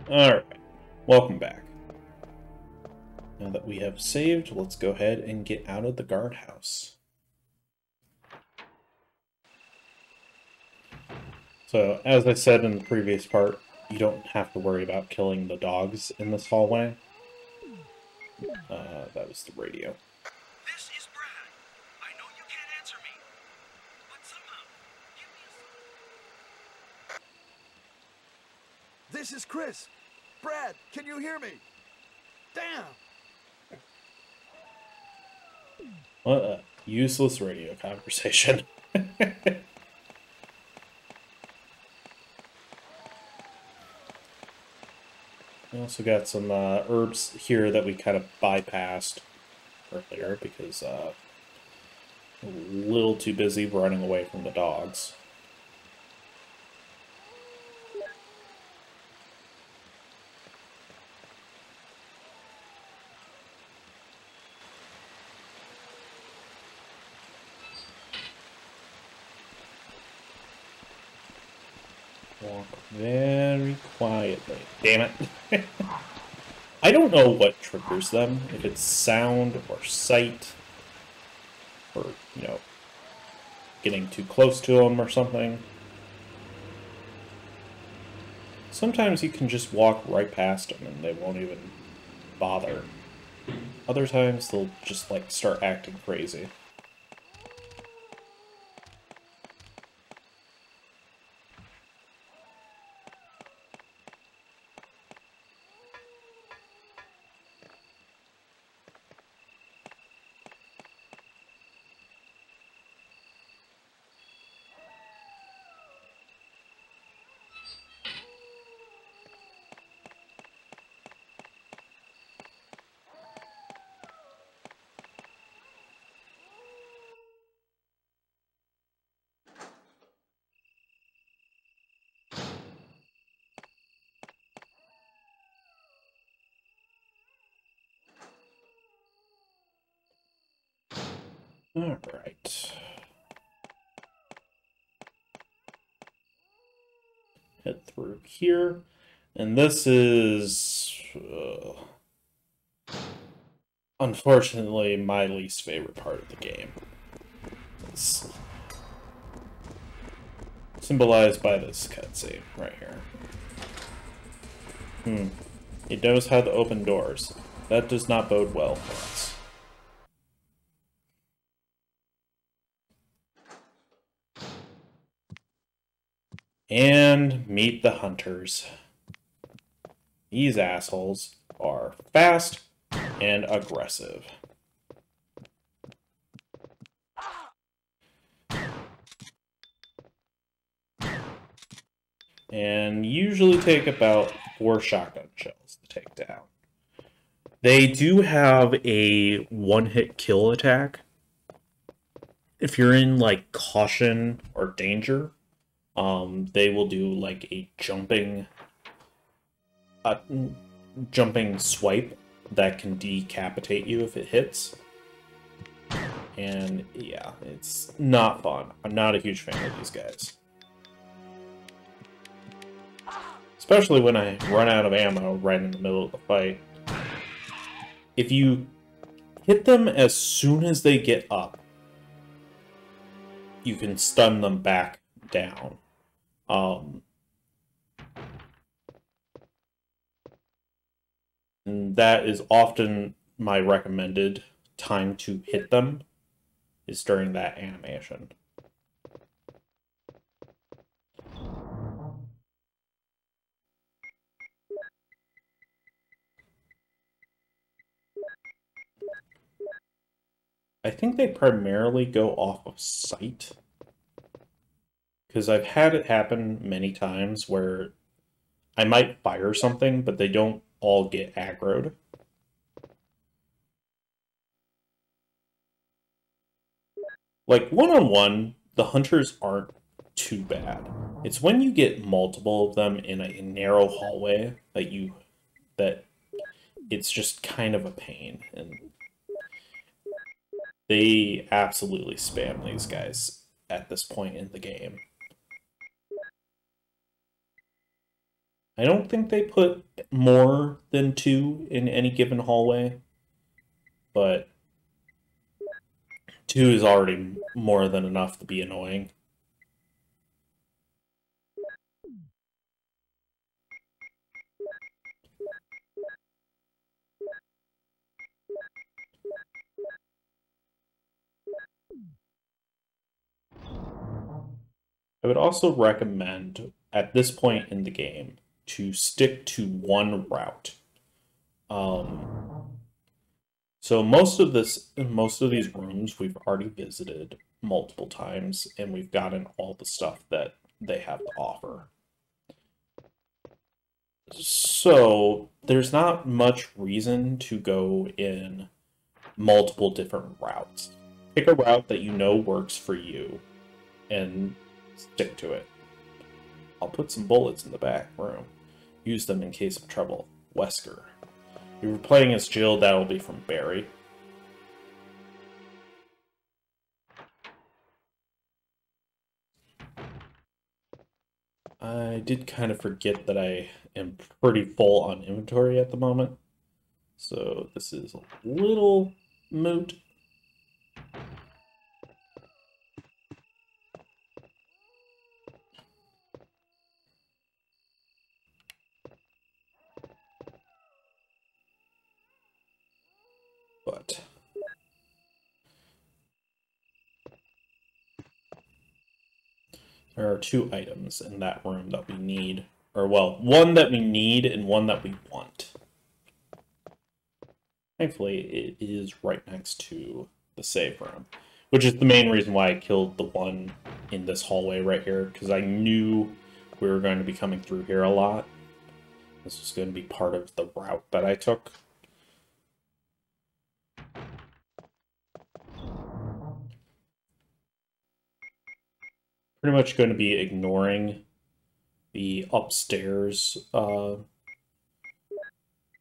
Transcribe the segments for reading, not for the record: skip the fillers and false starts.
Alright, welcome back. Now that we have saved, let's go ahead and get out of the guardhouse. So, as I said in the previous part, you don't have to worry about killing the dogs in this hallway. That was the radio. This is Brad. I know you can't answer me, but somehow, give me a... This is Chris. Brad, can you hear me? Damn! What a useless radio conversation. We also got some herbs here that we kind of bypassed earlier because a little too busy running away from the dogs. Walk very quietly. Damn it. I don't know what triggers them, if it's sound or sight, or, getting too close to them or something. Sometimes you can just walk right past them and they won't even bother. Other times they'll just, start acting crazy. Alright. Head through here. And this is... unfortunately, my least favorite part of the game. It's symbolized by this cutscene right here. It knows how to open doors. That does not bode well for us. And meet the hunters. These assholes are fast and aggressive. And usually take about 4 shotgun shells to take down. They do have a one-hit kill attack. If you're in, caution or danger, they will do, a jumping swipe that can decapitate you if it hits. And, yeah, it's not fun. I'm not a huge fan of these guys. Especially when I run out of ammo right in the middle of the fight. If you hit them as soon as they get up, you can stun them back down. And that is often my recommended time to hit them, is during that animation. I think they primarily go off of sight. Because I've had it happen many times where I might fire something, but they don't all get aggroed. One-on-one, the hunters aren't too bad. It's when you get multiple of them in a narrow hallway that it's just kind of a pain. And they absolutely spam these guys at this point in the game. I don't think they put more than 2 in any given hallway, but 2 is already more than enough to be annoying. I would also recommend, at this point in the game, to stick to one route. So most of these rooms we've already visited multiple times, and we've gotten all the stuff that they have to offer. So there's not much reason to go in multiple different routes. Pick a route that you know works for you, and stick to it. I'll put some bullets in the back room. Use them in case of trouble. Wesker. If you're playing as Jill, that'll be from Barry. I did kind of forget that I am pretty full on inventory at the moment. So this is a little moot. But there are 2 items in that room that we need. Or, well, one that we need and one that we want. Thankfully, it is right next to the save room, which is the main reason why I killed the one in this hallway right here, because I knew we were going to be coming through here a lot. This was going to be part of the route that I took. Pretty much going to be ignoring the upstairs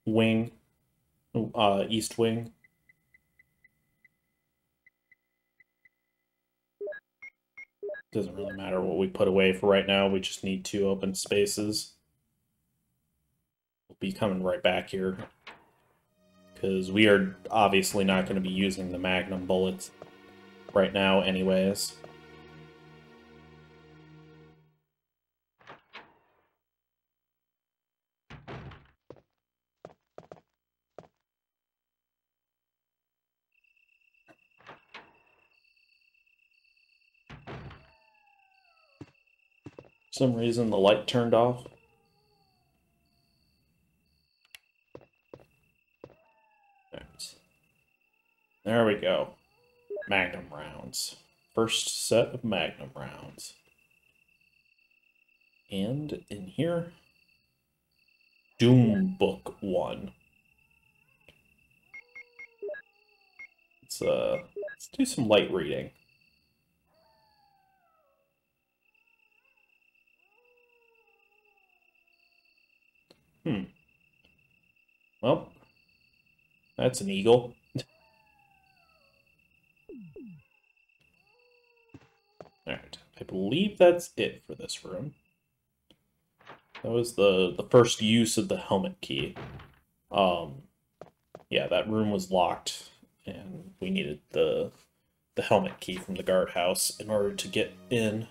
wing, east wing. Doesn't really matter what we put away for right now, we just need 2 open spaces. We'll be coming right back here, because we are obviously not going to be using the Magnum bullets right now anyways. For some reason the light turned off. Right. There we go. Magnum rounds. First set of Magnum rounds. And in here, Doom Book 1. Let's do some light reading. Well, that's an eagle. Alright, I believe that's it for this room. That was the first use of the helmet key. Yeah, that room was locked, and we needed the helmet key from the guardhouse in order to get in.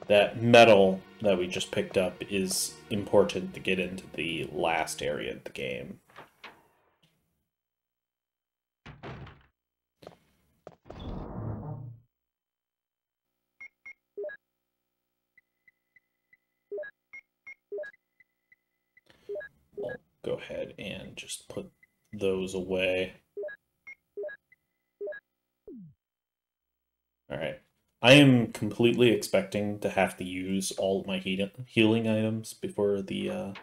That metal that we just picked up is important to get into the last area of the game. We'll go ahead and just put those away. Alright. I am completely expecting to have to use all of my healing items before the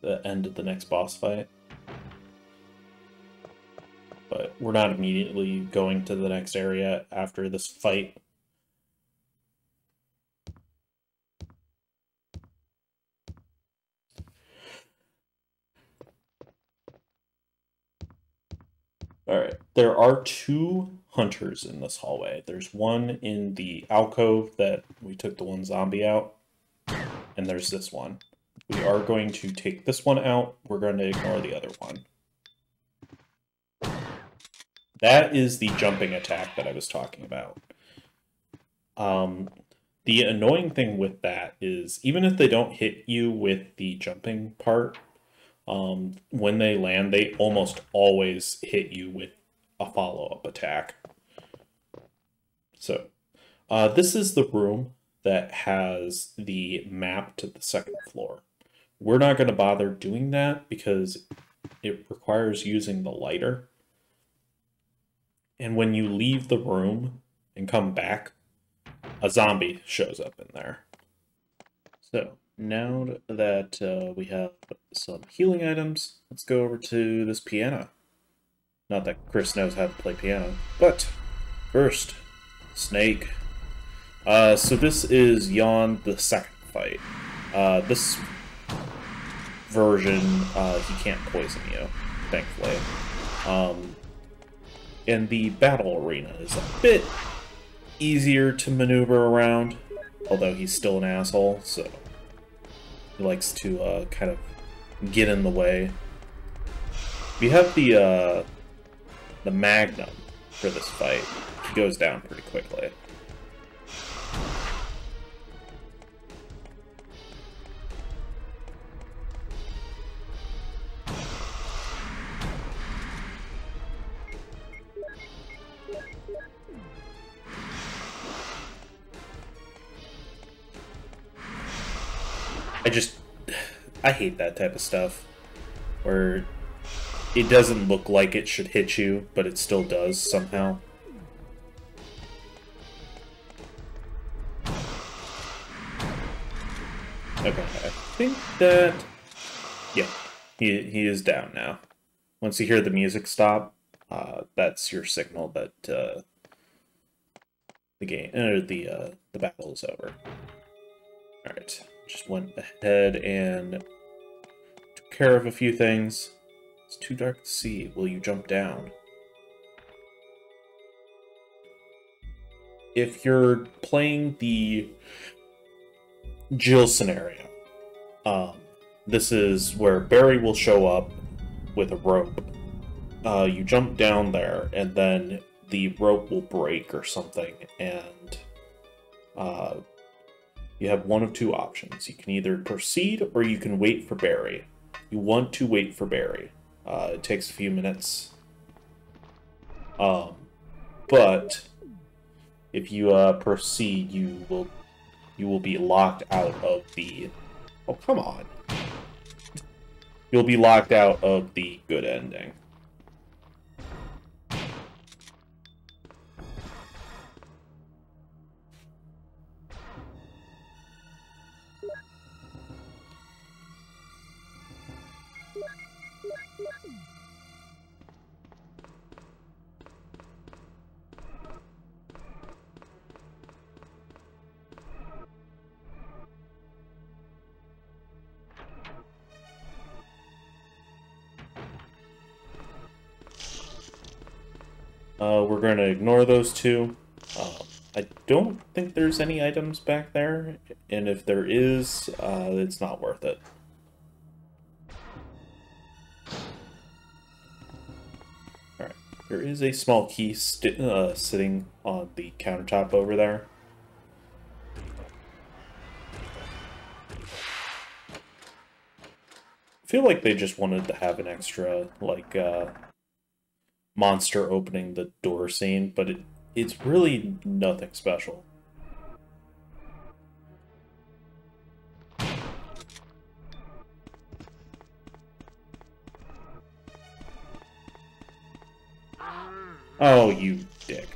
end of the next boss fight. But we're not immediately going to the next area after this fight. Alright, there are 2 hunters in this hallway. There's one in the alcove that we took the one zombie out, and there's this one. We are going to take this one out. We're going to ignore the other one. That is the jumping attack that I was talking about. The annoying thing with that is, even if they don't hit you with the jumping part, when they land, they almost always hit you with a follow-up attack. So, this is the room that has the map to the second floor. We're not going to bother doing that because it requires using the lighter. And when you leave the room and come back, a zombie shows up in there. So, now that we have some healing items, let's go over to this piano. Not that Chris knows how to play piano, but first, Snake. So this is Yawn the second fight. This version, he can't poison you, thankfully. And the battle arena is a bit easier to maneuver around, although he's still an asshole, so he likes to kind of get in the way. We have the Magnum for this fight. He goes down pretty quickly. I hate that type of stuff, where it doesn't look like it should hit you, but it still does somehow. Okay, I think that... yeah, he is down now. Once you hear the music stop, that's your signal that the game, or the battle is over. Alright. Just went ahead and took care of a few things. It's too dark to see. Will you jump down? If you're playing the Jill scenario, this is where Barry will show up with a rope. You jump down there, and then the rope will break or something, and you have one of two options. You can either proceed or you can wait for Barry. You want to wait for Barry. It takes a few minutes. But if you proceed, you will be locked out of the... oh, come on. You'll be locked out of the good ending. We're going to ignore those two. I don't think there's any items back there, and if there is, it's not worth it. Alright, there is a small key sitting on the countertop over there. I feel like they just wanted to have an extra, like, monster opening the door scene, but it's really nothing special. Oh, you dick.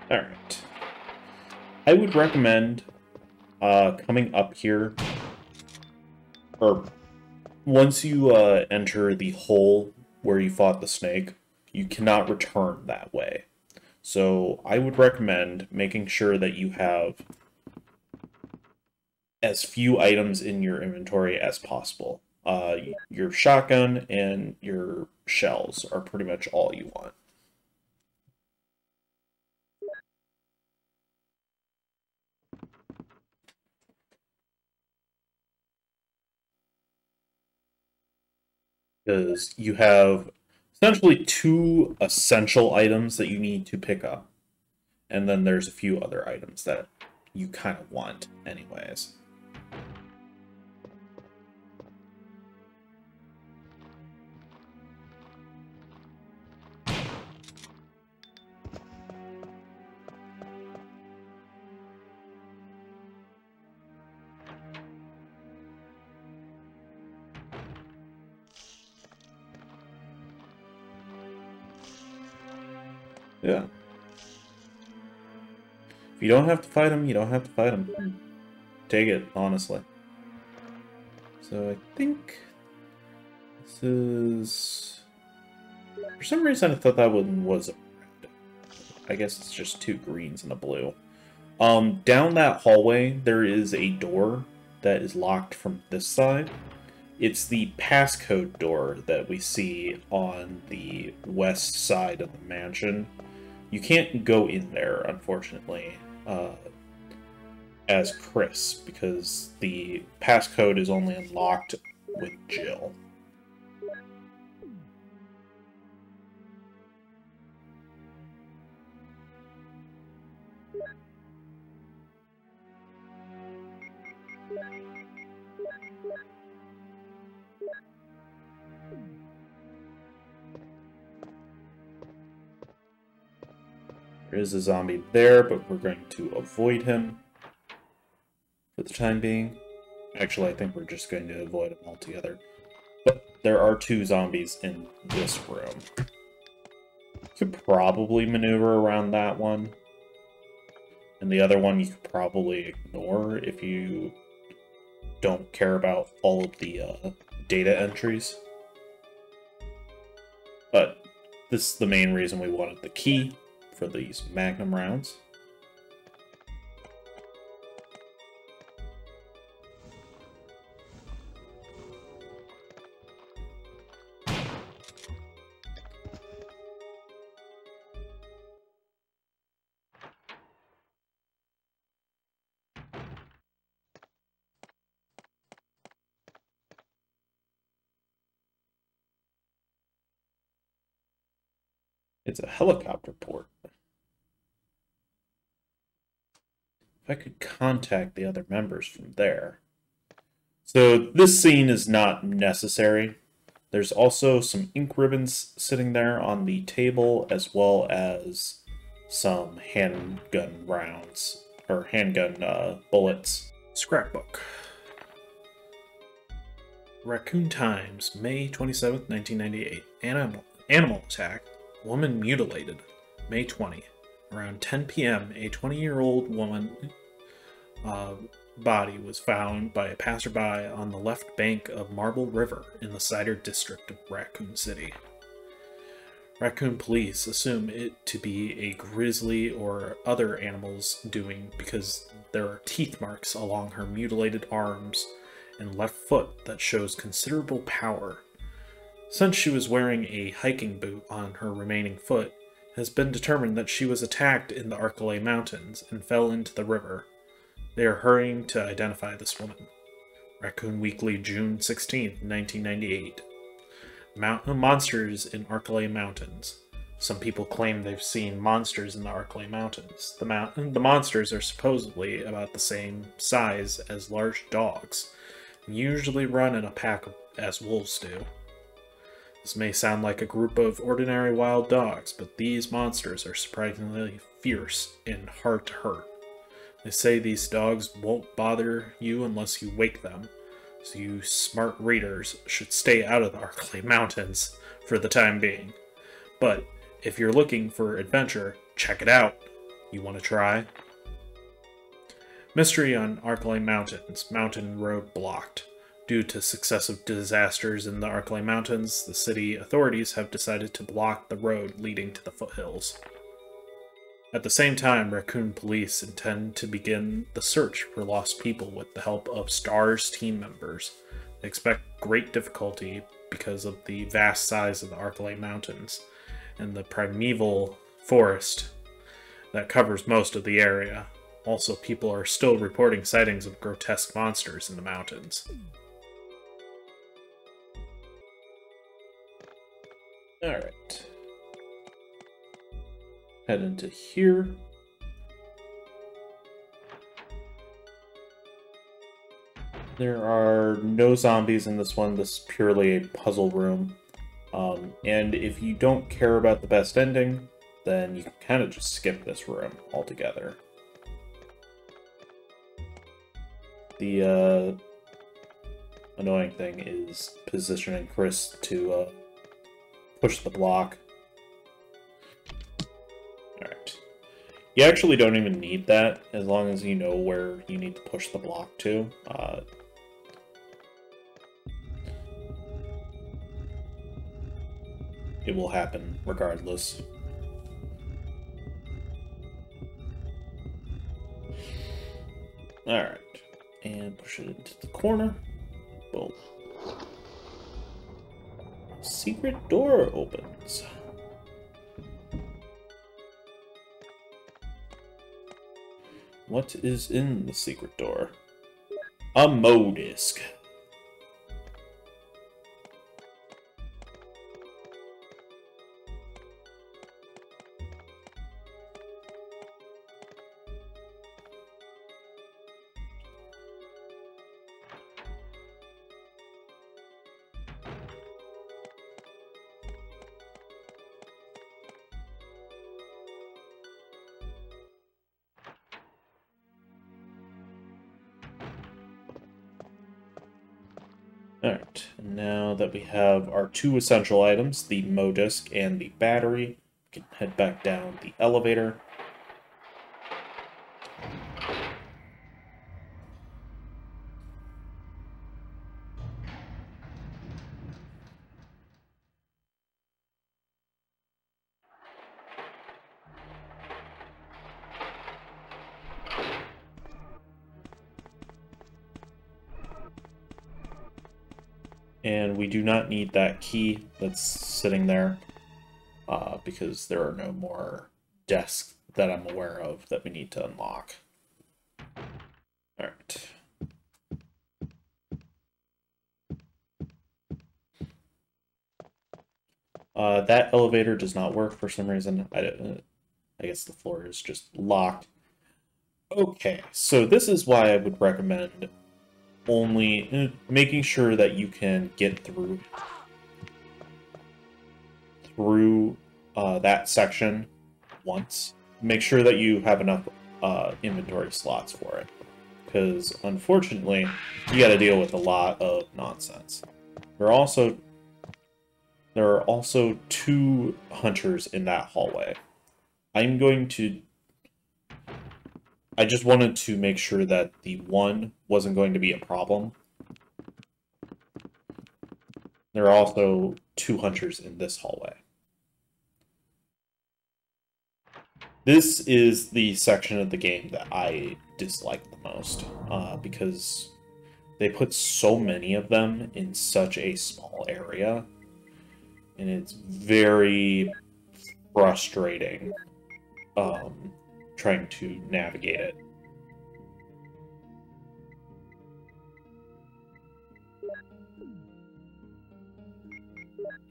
Alright. I would recommend coming up here, or once you enter the hole where you fought the snake, you cannot return that way. So I would recommend making sure that you have as few items in your inventory as possible. Your shotgun and your shells are pretty much all you want. Because you have essentially 2 essential items that you need to pick up. And then there's a few other items that you kind of want anyways. Yeah. If you don't have to fight him, you don't have to fight him. Take it, honestly. So I think this is... For some reason I thought that one was a red. I guess it's just 2 greens and a blue. Down that hallway, there is a door that is locked from this side. It's the passcode door that we see on the west side of the mansion. You can't go in there, unfortunately, as Chris, because the passcode is only unlocked with Jill. There is a zombie there, but we're going to avoid him for the time being. Actually, I think we're just going to avoid him altogether. But there are 2 zombies in this room. You could probably maneuver around that one. And the other one you could probably ignore if you don't care about all of the data entries. But this is the main reason we wanted the key for these Magnum rounds. It's a helicopter port. If I could contact the other members from there. So this scene is not necessary. There's also some ink ribbons sitting there on the table, as well as some handgun rounds, or handgun bullets. Scrapbook. Raccoon Times, May 27th, 1998. Animal attack. Woman mutilated. May 20. Around 10 p.m., a 20-year-old woman body was found by a passerby on the left bank of Marble River in the Cider district of Raccoon City. Raccoon police assume it to be a grizzly or other animal's doing because there are teeth marks along her mutilated arms and left foot that shows considerable power. Since she was wearing a hiking boot on her remaining foot, it has been determined that she was attacked in the Arklay Mountains and fell into the river. They are hurrying to identify this woman. Raccoon Weekly, June 16, 1998. Monsters in Arklay Mountains. Some people claim they've seen monsters in the Arklay Mountains. The monsters are supposedly about the same size as large dogs, and usually run in a pack as wolves do. This may sound like a group of ordinary wild dogs, but these monsters are surprisingly fierce and hard to hurt. They say these dogs won't bother you unless you wake them, so you smart readers should stay out of the Arklay Mountains for the time being. But if you're looking for adventure, check it out. You want to try? Mystery on Arklay Mountains. Mountain road blocked. Due to successive disasters in the Arklay Mountains, the city authorities have decided to block the road leading to the foothills. At the same time, Raccoon Police intend to begin the search for lost people with the help of STARS team members. They expect great difficulty because of the vast size of the Arklay Mountains and the primeval forest that covers most of the area. Also, people are still reporting sightings of grotesque monsters in the mountains. Alright. Head into here. There are no zombies in this one. This is purely a puzzle room. And if you don't care about the best ending, then you can kind of just skip this room altogether. The annoying thing is positioning Chris to push the block. Alright. You actually don't even need that, as long as you know where you need to push the block to. It will happen regardless. Alright. And push it into the corner. Boom. Secret door opens. What is in the secret door? A Modisc. Alright, now that we have our two essential items, the Modisc and the battery, we can head back down the elevator. And we do not need that key that's sitting there, because there are no more desks that I'm aware of that we need to unlock. Alright. That elevator does not work for some reason. I guess the floor is just locked. Okay, so this is why I would recommend only making sure that you can get through that section once. Make sure that you have enough inventory slots for it, because unfortunately you got to deal with a lot of nonsense. There are also two hunters in that hallway. I just wanted to make sure that the one wasn't going to be a problem. There are also two hunters in this hallway. This is the section of the game that I dislike the most, because they put so many of them in such a small area, and it's very frustrating trying to navigate it.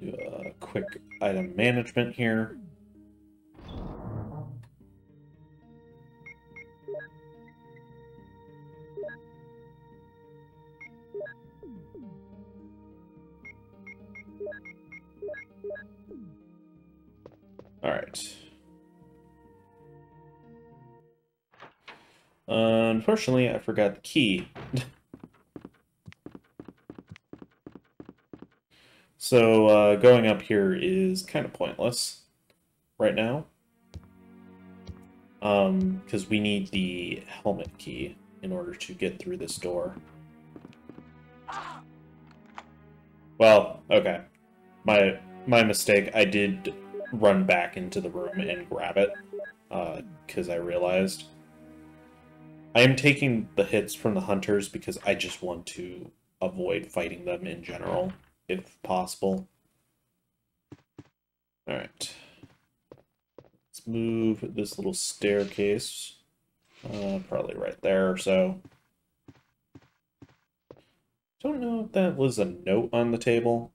Do a quick item management here. All right. Unfortunately, I forgot the key. So going up here is kind of pointless right now, because we need the helmet key in order to get through this door. Well, okay. My mistake. I did run back into the room and grab it, because I realized I am taking the hits from the hunters because I just want to avoid fighting them in general, if possible. Alright. Let's move this little staircase. Probably right there or so. Don't know if that was a note on the table.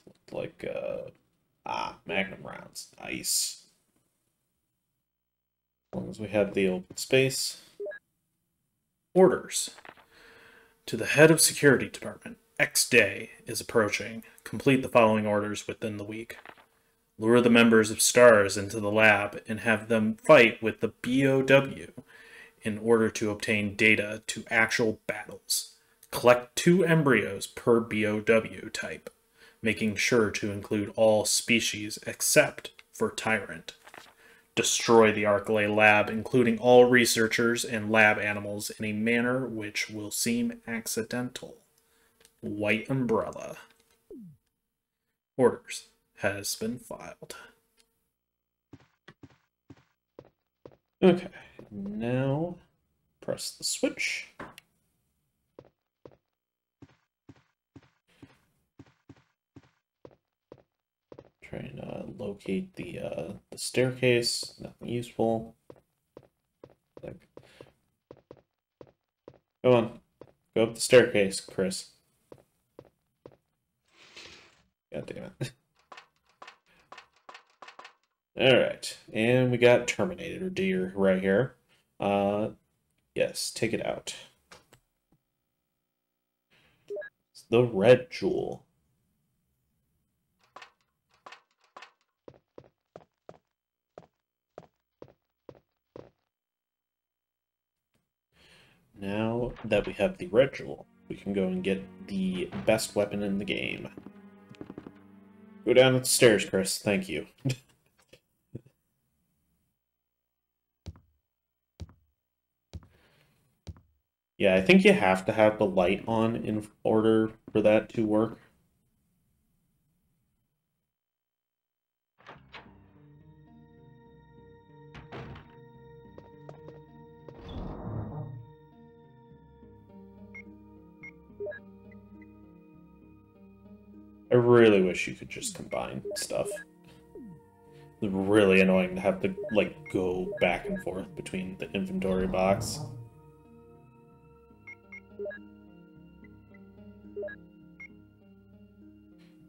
Looked like, Magnum rounds. Nice. As long as we have the open space. Orders. To the head of security department. X day is approaching. Complete the following orders within the week. Lure the members of STARS into the lab and have them fight with the BOW in order to obtain data to actual battles. Collect 2 embryos per BOW type, making sure to include all species except for Tyrant. Destroy the Arcalay lab, including all researchers and lab animals, in a manner which will seem accidental. White Umbrella. Orders has been filed. Okay, now press the switch. Trying to locate the staircase. Nothing useful. Like, go on, go up the staircase, Chris. God damn it. Alright, and we got Terminator Deer right here. Yes, take it out. It's the red jewel. Now that we have the red jewel, we can go and get the best weapon in the game. Go down the stairs, Chris. Thank you. Yeah, I think you have to have the light on in order for that to work. I really wish you could just combine stuff. It's really annoying to have to, like, go back and forth between the inventory box.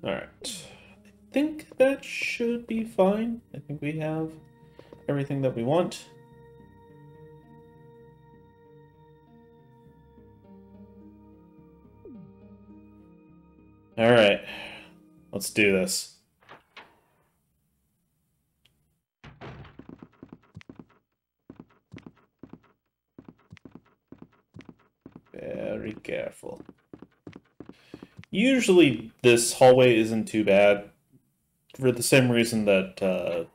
Alright. I think that should be fine. I think we have everything that we want. Alright. Let's do this. Very careful. Usually this hallway isn't too bad, for the same reason that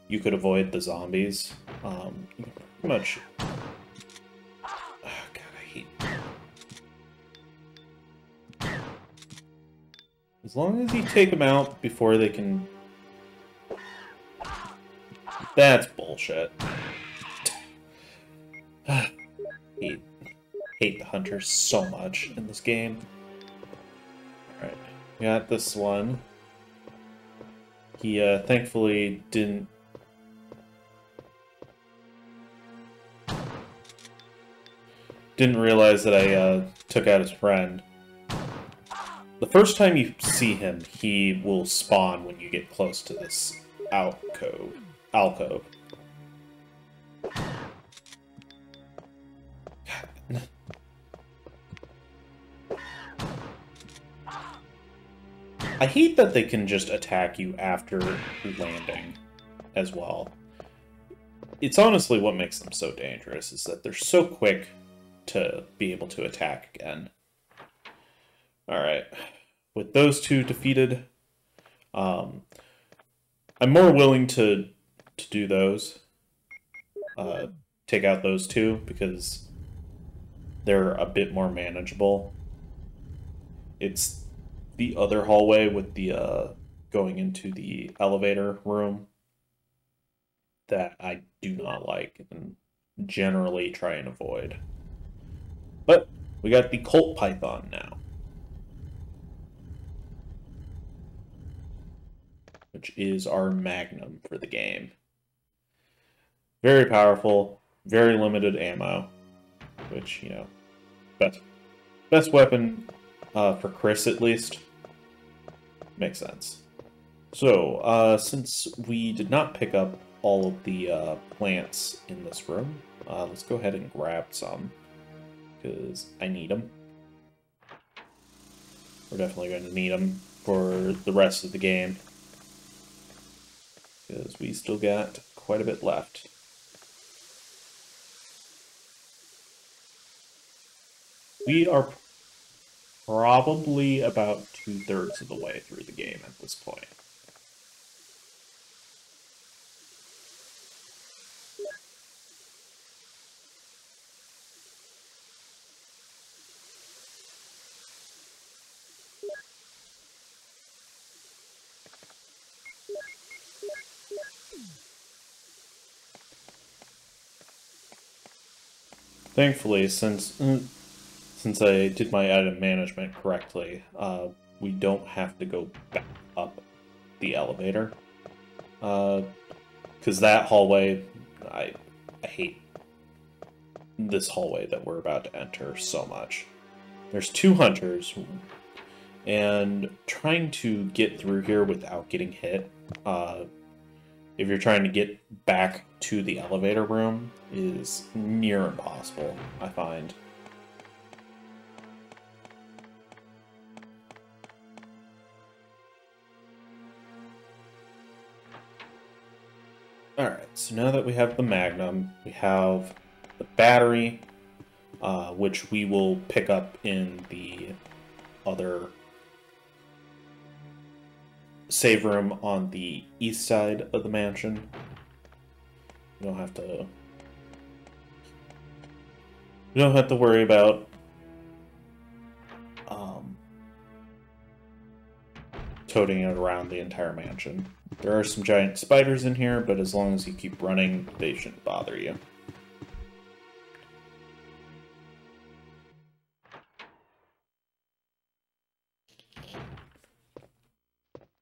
you could avoid the zombies. You can pretty much... Oh, God, I hate... As long as you take them out before they can... That's bullshit. Hate the hunters so much in this game. Alright, we got this one. He thankfully didn't realize that I took out his friend. The first time you see him, he will spawn when you get close to this alcove. I hate that they can just attack you after landing as well. It's honestly what makes them so dangerous, is that they're so quick to be able to attack again. Alright, with those two defeated, I'm more willing to do those. Take out those two, because they're a bit more manageable. It's the other hallway with the going into the elevator room that I do not like and generally try and avoid. But we got the Colt Python now, which is our magnum for the game. Very powerful, very limited ammo, which, you know, best weapon for Chris at least. Makes sense. So, since we did not pick up all of the plants in this room, let's go ahead and grab some, because I need them. We're definitely going to need them for the rest of the game, because we still got quite a bit left. We are probably about 2/3 of the way through the game at this point. Thankfully, since I did my item management correctly, we don't have to go back up the elevator. Because that hallway, I hate this hallway that we're about to enter so much. There's 2 hunters, and trying to get through here without getting hit, if you're trying to get back to the elevator room, is near impossible, I find. Alright, so now that we have the Magnum, we have the battery, which we will pick up in the other save room on the east side of the mansion. You don't have to worry about toting it around the entire mansion. There are some giant spiders in here, but as long as you keep running, they shouldn't bother you.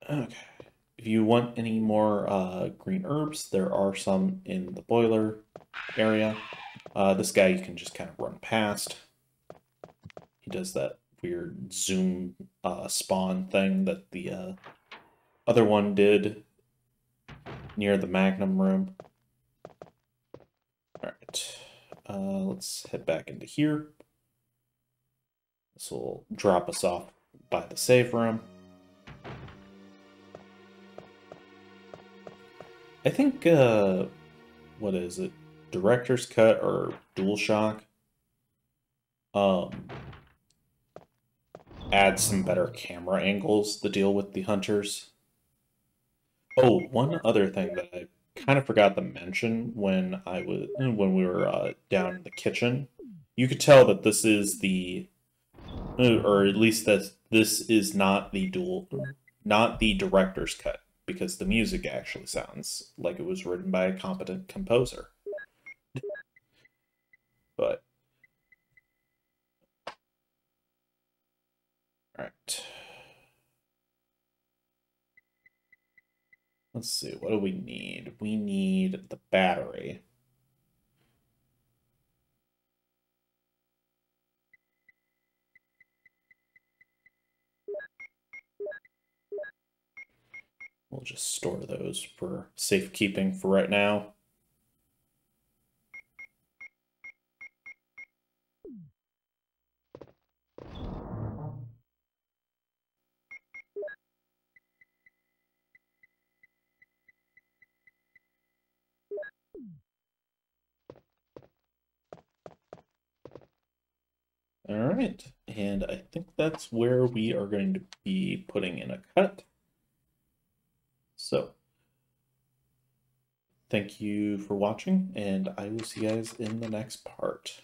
Okay. If you want any more green herbs, there are some in the boiler area. This guy you can just kind of run past. He does that weird zoom spawn thing that the other one did near the Magnum room. Alright, let's head back into here. This will drop us off by the save room. I think, what is it? Director's Cut or DualShock adds some better camera angles to deal with the hunters. Oh, one other thing that I kind of forgot to mention when we were down in the kitchen, you could tell that this is the, or at least that this is not the director's cut, because the music actually sounds like it was written by a competent composer. But all right. Let's see, what do we need? We need the battery. We'll just store those for safekeeping for right now. All right, and I think that's where we are going to be putting in a cut. So, thank you for watching, and I will see you guys in the next part.